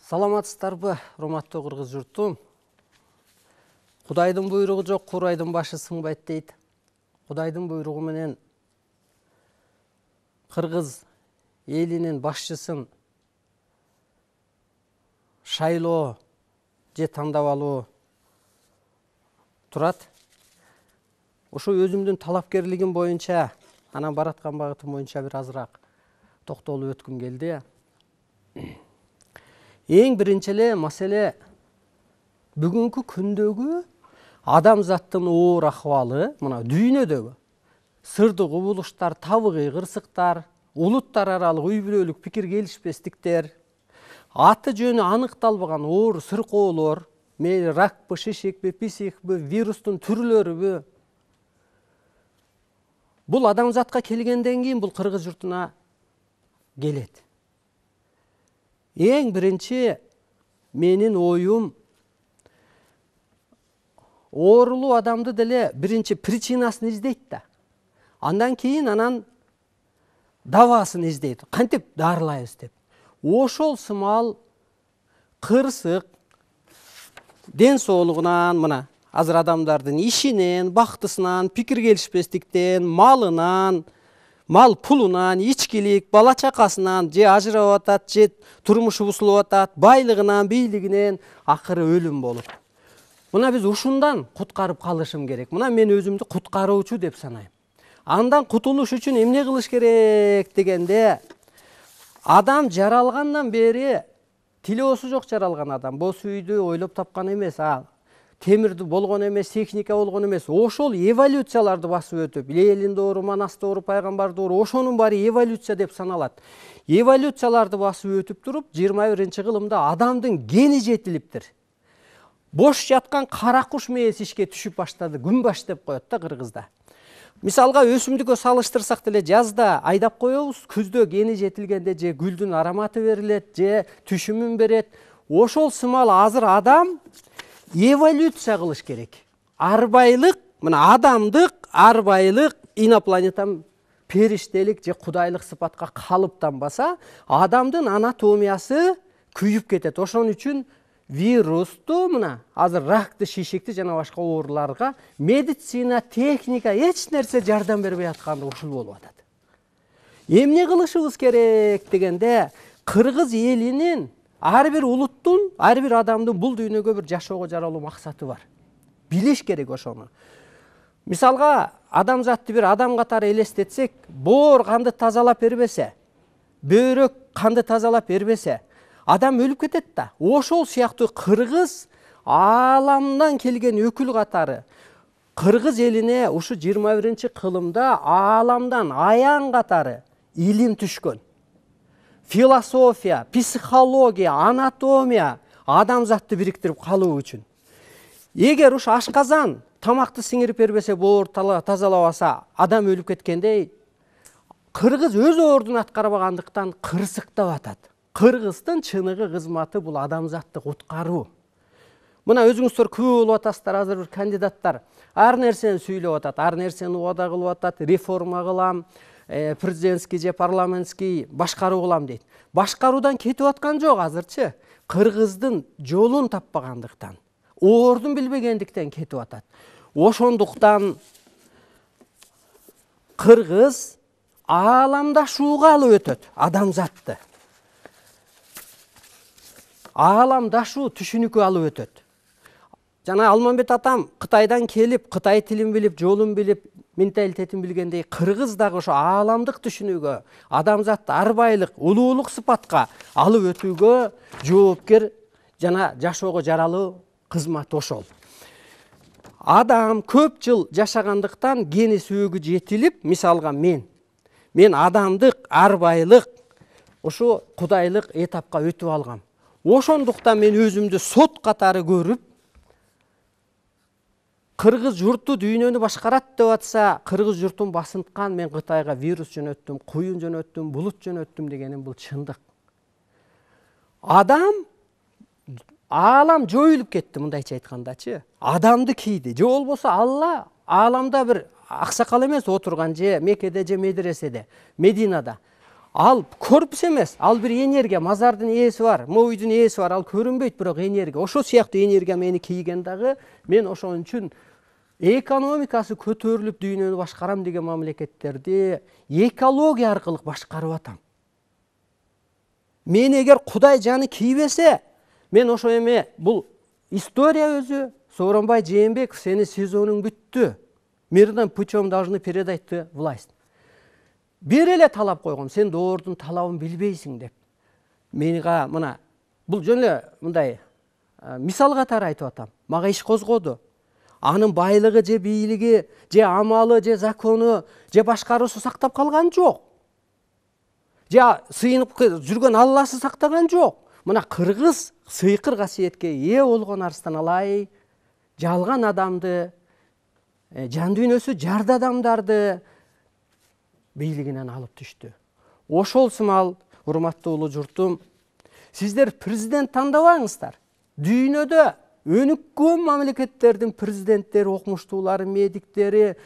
Саламатсыздарбы, урматтуу кыргыз журтум. Кудайдын буйругу жок, курайдын башы сыңбайт дейт. Кудайдын буйругу менен кыргыз элинин башчысын шайлоо же тандап алуу турат. Ошо өзүмдүн талапкерлигим боюнча, анан бараткан багытым боюнча бир азыраак токтолуп өткүм келди. Эң биринчи эле маселе бүгүнкү күндөгү адамзаттын оор акыбалы, мына дүйнөдөгү сырдуу кубулуштар, табигый кырсыктар, улуттар аралык үй бүлөлүк пикир келишпестиктер, аты жөнү аныкталбаган оор сыркоолор, мейли ракпы, шишикпи, писихпи, вирустун түрлөрүбү. Бул адамзатка келгенден кийин бул кыргыз журтуна келет. Эң биринчи менин оюм оорулуу адамды деле биринчи причинасын издейт да. Андан кийин анан дабасын издейт. Кантип дарылайбыз деп. Ошол сымал кырсык ден соолугунан, мына азыр адамдардын ишинен, бактысынан, пикир келишпестиктен, малынан, мал пулунан, ичкилик, бала чакасынан, же ажырап атат, же турмушу бузулуп атат, байлыгынан, бийлигинен акыры өлүм болуп. Мына биз ушундан куткарып калышым керек. Мына мен өзүмдү куткаруучу деп санайм. Андан кутулуш үчүн эмне кылыш керек дегенде, адам жаралгандан бери тилоосу жок жаралган адам. Бос үйдү ойлоп тапкан эмес, темирди болгон эмес, техника болгон эмес. Ошол эволюцияларды басып өтүп, Ленин доору, Манас доору, пайгамбар доору, ошонун баары эволюция деп саналат. Эволюцияларды басып өтүп туруп, 21-кылымда адамдын гени жетилиптир. Бош жаткан кара куш мээси ишке түшүп баштады, күнбаш деп коет да кыргызда. Мисалга өсүмдүккө салыштырсак деле, жазда айдап коебуз, күздө гени жетилгенде же гүлдүн ароматы берилет, же түшүмүн берет. Ошол сымал азыр адам эволюция кылыш керек. Арбайлык, мына адамдык, арбайлык, инопланетан периштелик же кудайлык сыпатка калыптанбаса, адамдын анатомиясы күйүп кетет. Ошон үчүн вирусту, мына азыр ракты, шишикти жана башка ооруларга медицина, техника эч нерсе жардам бербей атканда ушул болуп атат. Эмне кылышыбыз керек дегенде, кыргыз элинин, ар бир улуттун, ар бир адамдын бул дүйнөгө бир жашоого жаралуу максаты бар. Билиш керек ошону. Мисалга, адамзатты бир адам катары элестетсек, боор канды тазалап бербесе, бөйрөк канды тазалап бербесе, адам өлүп кетет да. Ошол сыяктуу кыргыз ааламдан келген өкүл катары кыргыз элине ушу 21-кылымда ааламдан аян катары илим түшкөн. Философия, психология, анатомия адамзатты бириктирип калуу үчүн. Эгер ушу ашказан тамакты сиңирип бербесе, боор тазалабаса, адам өлүп кеткендей, кыргыз өз ордун аткарбагандыктан кырсыктап атат. Кыргыздын чыныгы кызматы бул адамзатты куткаруу. Мына өзүңүздөр күбө болуп атасыздар, азыр бир кандидаттар ар нерсени сүйлөп атат, ар нерсени убада кылып атат, реформа кылам, президентский же парламентский башкаруу кылам дейт. Башкаруудан кетип аткан жок азырчы. Кыргыздын жолун таппагандыктан, ордун билбегендиктен кетип атат. Ошондуктан кыргыз ааламдашууга алып өтөт адамзатты. Ааламдашуу түшүнүккө алып өтөт. Жана Алмамбет атам Кытайдан келип, Кытай тилин билип, жолун билип, менталитетин билгендей, кыргыз дагы ошо ааламдык түшүнүүгө, адамзатты арбайлык, улуулук сыпатка алып өтүүгө жоопкер жана жашоого жаралуу кызмат ошол. Адам көп жыл жашагандыктан гени сөөгү жетилип, мисалга мен адамдык, арбайлык, ошо кудайлык этапка өтүп алгам. Ошондуктан мен өзүмдү сот катары көрүп, кыргыз журту дүйнөнү башкарат деп атса, кыргыз журтун басынткан, мен Кытайга вирус жөнөттүм, куюн жөнөттүм, булут жөнөттүм дегеним бул чындык. Аалам жоюлуп кетти, мындайча айткандачы. Адамды кийди. Же болбосо Алла ааламда бир аксакал эмес отурган, же Меккеде, же медреседе, Мединада. Ал корпус эмес, ал бир энергия, мазардын ээси бар, мойдун ээси бар, ал көрүнбөйт, бирок энергия. Ошо сыяктуу энергия мени кийген дагы, мен ошон үчүн экономикасы көтөрүлүп дүйнөнү башкарам деген мамлекеттерди экология аркылуу башкарып атам. Мен эгер Кудай жаны кийбесе, мен ошо эме бул история өзү, Сооронбай Жээнбеков, сени сезонуң бүттү. Мирным путем должны передать ты власть. Бир эле талап койгом, сен доордун талабын билбейсиң деп. Менига мына бул жөн эле мындай мисал катары айтып атам. Мага иш козгоду. Анын байлыгы же бийлиги, же амалы, же закону, же башкаруусу сактап калган жок. Же сыйынып жүргөн Алласы сактаган жок. Мына кыргыз сыйкыр касиетке ээ болгон Арстан Алай жалган адамды, жан дүйнөсү жарды адамдарды бийлигинен алып түштү. Ошол сымал, урматтуу улуу журтум, сиздер президент тандабаңыздар. Дүйнөдө өнүккөн мамлекеттердин президенттери, окумуштуулары, медиктери,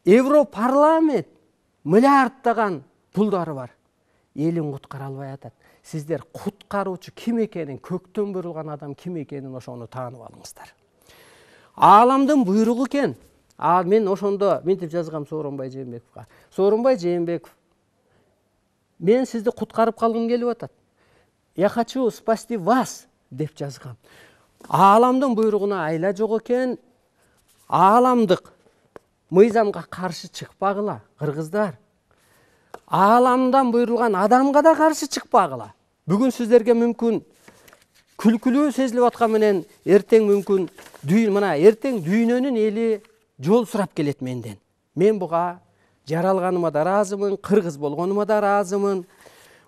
Европарламент миллиарддаган пулдары бар. Элин куткара албай атат. Сиздер куткаруучу ким экенин, көктөн бурулган адам ким экенин ошону таанып алыңыздар. Ааламдын буйругу экен. Мен ошондо мынтип жазгам Сооронбай Жээнбековго. Сооронбай Жээнбеков, мен сизди куткарып калгым келип атат. Я хочу спасти вас деп жазгам. Ааламдын буйругуна айла жок экен. Ааламдык мыйзамга каршы чыкпагыла, кыргыздар. Ааламдан буйрулган адамга да каршы чыкпагыла. Бүгүн сиздерге мүмкүн күлкүлүү сезилип аткан менен, эртең мүмкүн мына эртең дүйнөнүн эли жол сурап келет менден. Мен буга жаралганыма да ыраазымын, кыргыз болгонума да ыраазымын.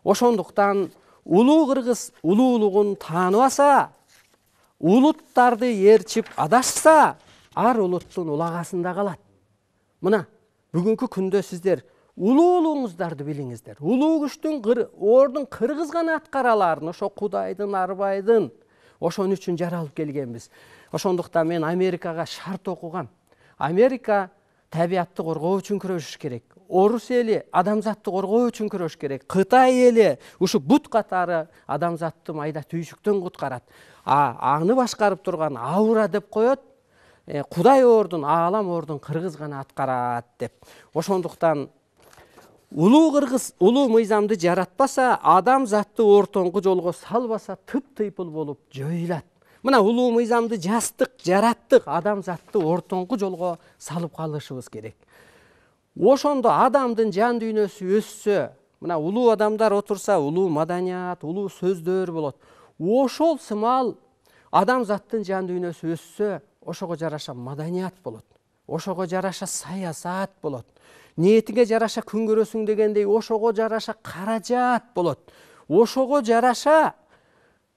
Ошондуктан улуу кыргыз улуулугун тааныбаса, улуттарды ээрчип адашса, ар улуттун улагасында калат. Мына бүгүнкү күндө сиздер улуулугуңуздарды билиңиздер. Улуу күчтүн ордун кыргыз гана аткара аларын, ошо Кудайдын, Арбайдын. Ошон үчүн жаралып келгенбиз. Ошондуктан мен Америкага шарт окугам. Америка табиатты коргоо үчүн күрөшүш керек. Орус эли адамзатты коргоо үчүн күрөшүш керек. Кытай эли ушу бут катары адамзатты майда түйшүктөн куткарат. Аны башкарып турган Аура деп коет. Кудай ордун, аалам ордун кыргыз гана аткарат деп. Ошондуктан улуу кыргыз улуу мыйзамды жаратпаса, адамзатты ортоңку жолго салбаса, тыйпыл болуп жоюлат. Мына улуу мыйзамды жастык, жараттык, адамзатты ортоңку жолго салып калышыбыз керек. Ошондо адамдын жан дүйнөсү өссө, мына улуу адамдар отурса, улуу маданият, улуу сөздөр болот. Ошол сымал адамзаттын жан дүйнөсү өссө, ошого жараша маданият болот. Ошого жараша саясат болот. Ниетиңе жараша күн көрөсүң дегендей, ошого жараша каражат болот. Ошого жараша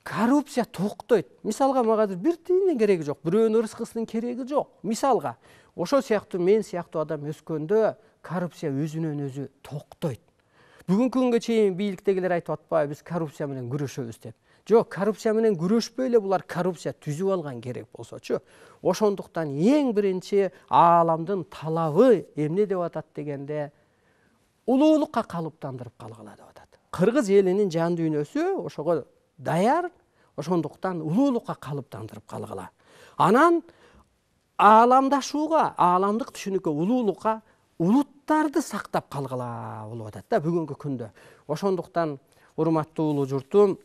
коррупция токтойт. Мисалга мага бир тиындын кереги жок, бирөөнүн ырыскысынын кереги жок. Мисалга, ошол сыяктуу мен сыяктуу адам өскөндө коррупция өзүнөн өзү токтойт. Бүгүнкү күнгө чейин бийликтегилер айтып атпайбы, биз коррупция менен күрөшөбүз деп. Жок, коррупция менен күрөшпөй эле булар коррупция түзүп алган керек болсочу. Ошондуктан эң биринчи ааламдын талабы эмне деп атат дегенде, улуулукка калыптандырып калгыла деп атат. Кыргыз элинин жан дүйнөсү ошого даяр, ошондуктан улуулукка калыптандырып калгыла. Анан ааламдашууга, ааламдык түшүнүккө, улуулукка улуттарды сактап калгыла болуп атат да бүгүнкү күндө. Ошондуктан урматтуу улуу журтум,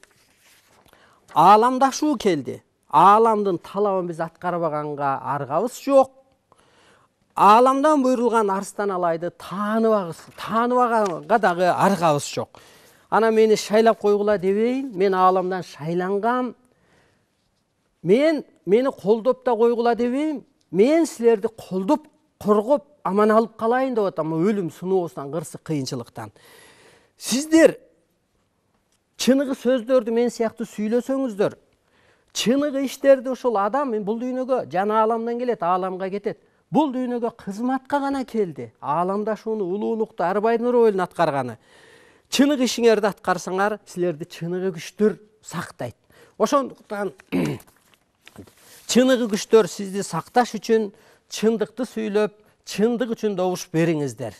ааламдашуу келди. Ааламдын талабын биз аткарбаганга аргабыз жок. Ааламдан буйрулган Арстан Алайды тааныбаганга дагы аргабыз жок. Ана мени шайлап койгула дебейин, мен ааламдан шайлангам. Мени колдоп да койгула дебейм. Мен силерди колдоп, коргоп, аман алып калайын деп атам, өлүм сыноосунан, кырсык кыйынчылыктан. Сиздер чыныгы сөздөрдү мен сыяктуу сүйлөсөңүздөр, чыныгы иштерди ушул адам бул дүйнөгө жана ааламдан келет, ааламга кетет. Бул дүйнөгө кызматка гана келди. Ааламдашууну, улуулукту, Арбайдын ролун аткарганы. Чыныгы ишиңерди аткарсаңар, силерди чыныгы күчтөр сактайт. Ошондуктан чыныгы күчтөр сизди сакташ үчүн чындыкты сүйлөп, чындык үчүн добуш бериңиздер.